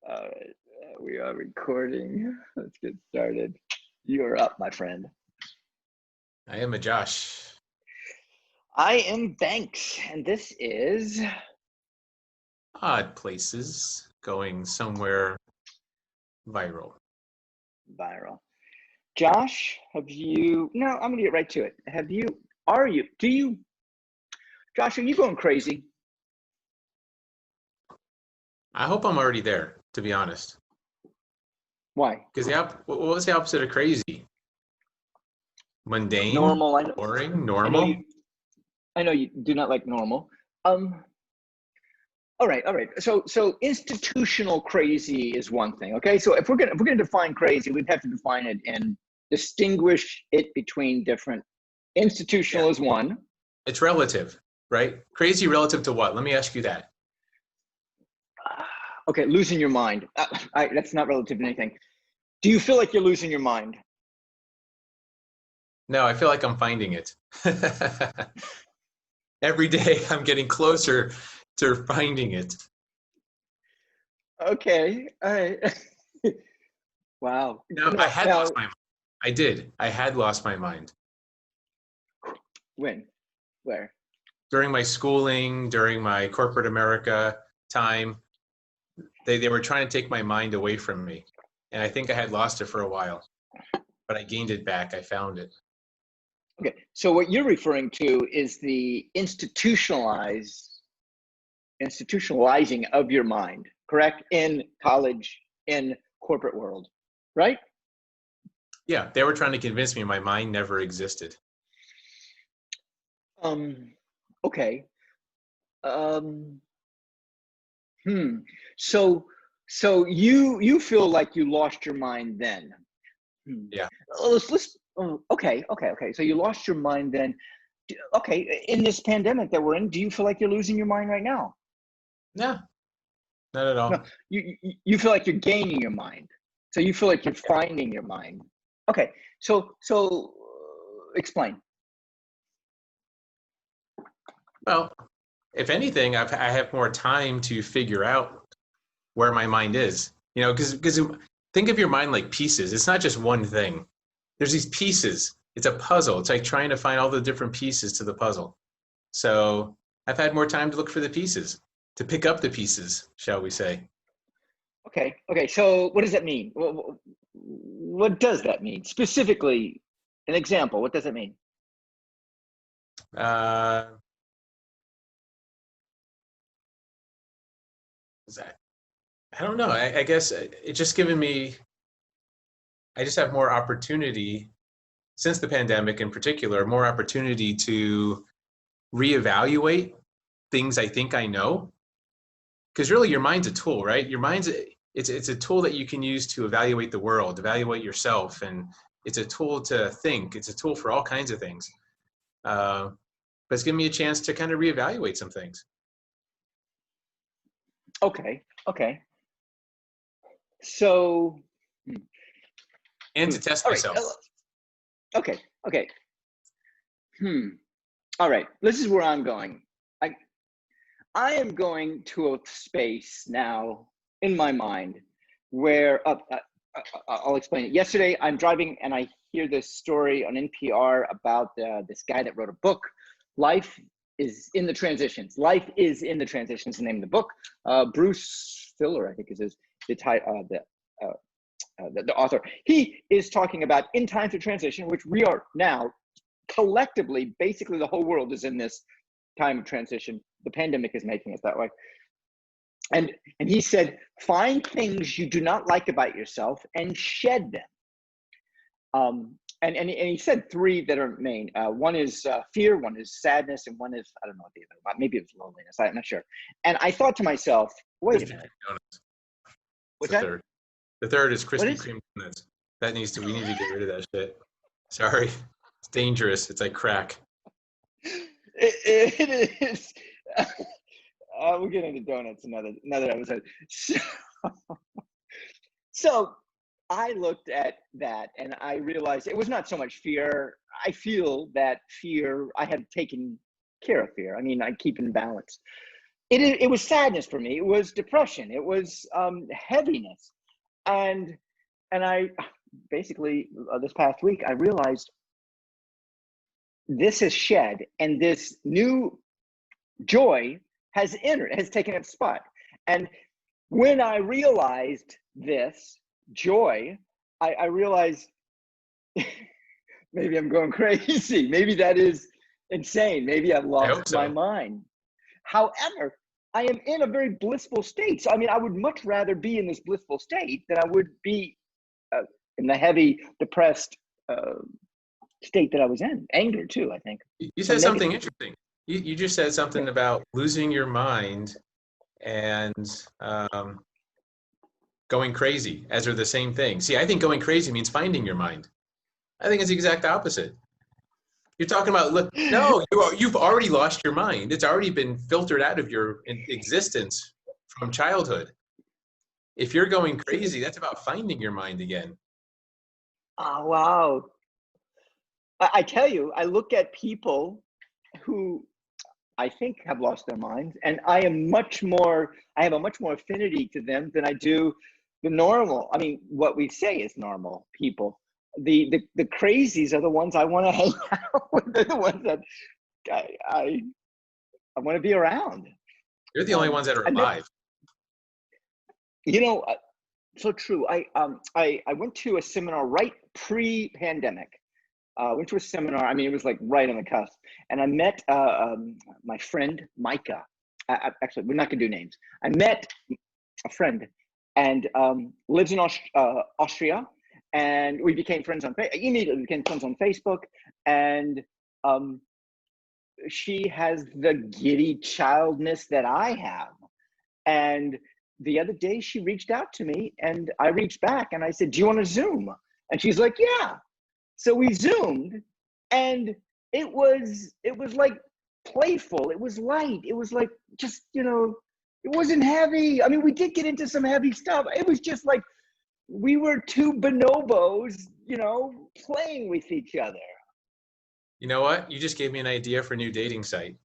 All right, we are recording. Let's get started. You're up, my friend. I am a Josh. I am Banks, and this is Odd places going somewhere viral. Viral. Josh, have you? No, I'm gonna get right to it. Have you? Are you? Do you? Josh, are you going crazy? I hope I'm already there, to be honest. Why? Because what was the opposite of crazy? Mundane, Normal. I know. boring, I know normal. you. I know you do not like normal. Um. All right. All right. So institutional crazy is one thing. Okay. So if we're gonna define crazy, we'd have to define it and distinguish it between different. Yeah, Institutional is one. it's relative, right? Crazy relative to what? Let me ask you that. Okay, losing your mind. That's not relative to anything. Do you feel like you're losing your mind? No, I feel like I'm finding it. Every day I'm getting closer to finding it. Okay, all right. Wow. No, I had lost my mind. I did. I had lost my mind. When? Where? During my schooling, during my corporate America time, they were trying to take my mind away from me. And I think I had lost it for a while, but I gained it back. I found it. Okay, so what you're referring to is the institutionalizing of your mind, correct? In college, in corporate world, right? Yeah, they were trying to convince me my mind never existed. Um, okay. Um, hmm. So, so you feel like you lost your mind then? Hmm. Yeah. Let's okay. So you lost your mind then. Okay, in this pandemic that we're in, do you feel like you're losing your mind right now? No, not at No, all. you feel like you're gaining your mind. So you feel like you're finding your mind. Okay, so explain. Well, if anything, I have more time to figure out where my mind is. You know, because think of your mind like pieces. It's not just one thing. There's these pieces. It's a puzzle. It's like trying to find all the different pieces to the puzzle. So I've had more time to look for the pieces, to pick up the pieces, shall we say. Okay. So what does that mean? What does that mean specifically? An example. What does it mean? Uh, is that, I don't know. I guess it's just given me, I just have more opportunity since the pandemic in particular, more opportunity to reevaluate things I think I know. Because really, your mind's a tool, right? Your mind's it's a tool that you can use to evaluate the world, evaluate yourself, and it's a tool to think. It's a tool for all kinds of things. But it's given me a chance to kind of reevaluate some things Okay. So, hmm, and to test all right. myself. Okay. Hmm. All right. This is where I'm going. I I am going to a space now in my mind where I'll explain it. Yesterday, I'm driving and I hear this story on NPR about this guy that wrote a book. Life is in the transitions. Life is in the transitions. The name of the book. Bruce Filler, I think, is the author. He is talking about in times of transition, which we are now collectively. Basically, the whole world is in this time of transition. The pandemic is making it that way. And he said, find things you do not like about yourself and shed them. And he said three that are main. One is fear, one is sadness, and one is, I don't know what the other, maybe it was loneliness. I'm not sure. And I thought to myself, wait a Krispy minute. Kreme donuts. It's What's the that? third. The third is What Krispy is? Kreme donuts. We need to get rid of that shit. Sorry. It's dangerous. It's like crack. It is. We'll get into donuts another episode. So I looked at that and I realized it was not so much fear. I feel that fear, I have taken care of fear. I mean, I keep in balance. it was sadness for me. It was depression. It was heaviness. And I basically this past week I realized this is shed, and this new joy has entered, has taken its spot. And when I realized this joy, I realized maybe I'm going crazy. Maybe that is insane. Maybe I've lost my mind. However, I am in a very blissful state. So, I mean, I would much rather be in this blissful state than I would be in the heavy, depressed state that I was in. Anger, too, I think. You said something interesting. You just said something about losing your mind and going crazy, as are the same thing. See, I think going crazy means finding your mind. I think it's the exact opposite. You're talking about, look, no, you've already lost your mind. It's already been filtered out of your existence from childhood. If you're going crazy, that's about finding your mind again. Oh, wow. I tell you, I look at people who I think have lost their minds, and I have a much more affinity to them than I do the normal. I mean, what we say is normal people. The crazies are the ones I want to hang out with. They're the ones that I want to be around. You're the only ones that are alive. You know, so true. I went to a seminar right pre-pandemic. Went to a seminar. I mean, it was like right on the cusp, and I met my friend Micah. Actually, we're not gonna do names. I met a friend, and lives in Austria, and we became friends on immediately became friends on Facebook, and she has the giddy childness that I have, and the other day she reached out to me, and I reached back, and I said, "Do you want to Zoom?" And she's like, "Yeah." So we Zoomed, and it was like playful. It was light. It was like just, you know, it wasn't heavy. I mean, we did get into some heavy stuff. It was just like we were two bonobos, you know, playing with each other. You know what? You just gave me an idea for a new dating site.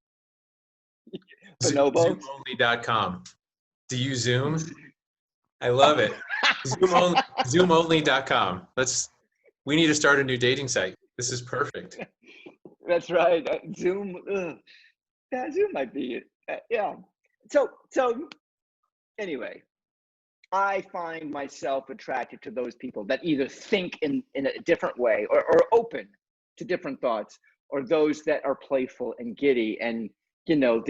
Bonobos? Zoomonly.com. Do you Zoom? I love it. Zoomonly.com. We need to start a new dating site. This is perfect. That's right. Zoom. Yeah, Zoom might be it. Yeah. So anyway, I find myself attracted to those people that either think in a different way or open to different thoughts, or those that are playful and giddy, and you know,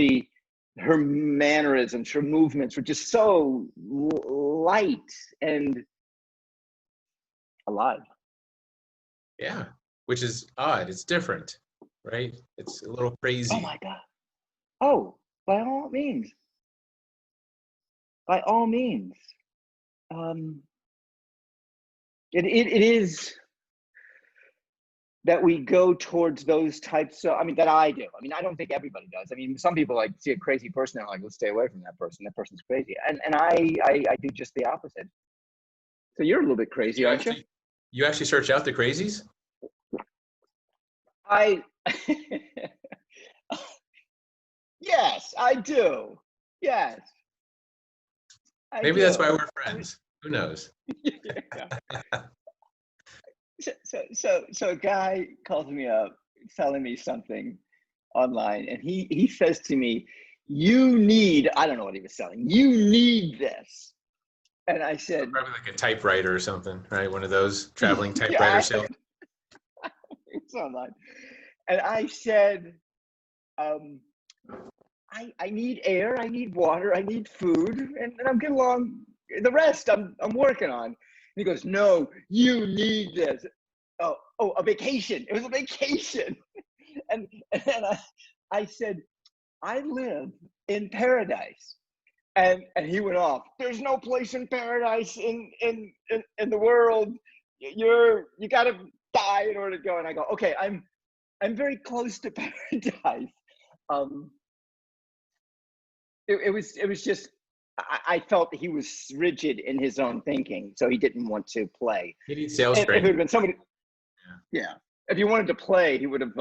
her mannerisms, her movements were just so light and alive. Yeah, which is odd. It's different, right? It's a little crazy. Oh my God. Oh, by all means. By all means. It is that we go towards those types of, I mean, that I do. I mean, I don't think everybody does. I mean, some people like see a crazy person and like, let's stay away from that person. That person's crazy. And I do just the opposite. So you're a little bit crazy, aren't you? You actually search out the crazies? Yes, I do. Yes. Maybe that's why we're friends. Who knows? So a guy calls me up telling me something online, and he says to me, "You need," I don't know what he was selling. "You need this." And I said, probably like a typewriter or something, right? One of those traveling typewriter sales. It's online. And I said, I need air, I need water, I need food, and I'm getting along. The rest I'm working on. And he goes, "No, you need this." Oh, a vacation. It was a vacation. and I said, "I live in paradise." And he went off. "There's no place in paradise in the world. You gotta die in order to go." And I go, "Okay, I'm very close to paradise." It was just, I felt he was rigid in his own thinking, so he didn't want to play. He needs sales If it training. had been somebody, yeah. If he wanted to play, he would have.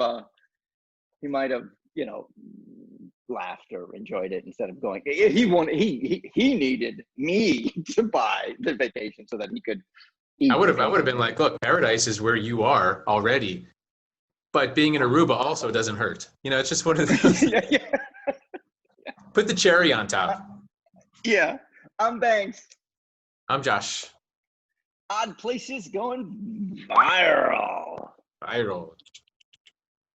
He might have, you know, laughed or enjoyed it instead of going. He needed me to buy the vacation so that he could eat I would have vacation. been like, look, paradise is where you are already, but being in Aruba also doesn't hurt. You know, it's just one of those. Yeah, yeah, Put the cherry on uh, top. yeah. I'm Banks. I'm Josh. Odd places going viral. Viral.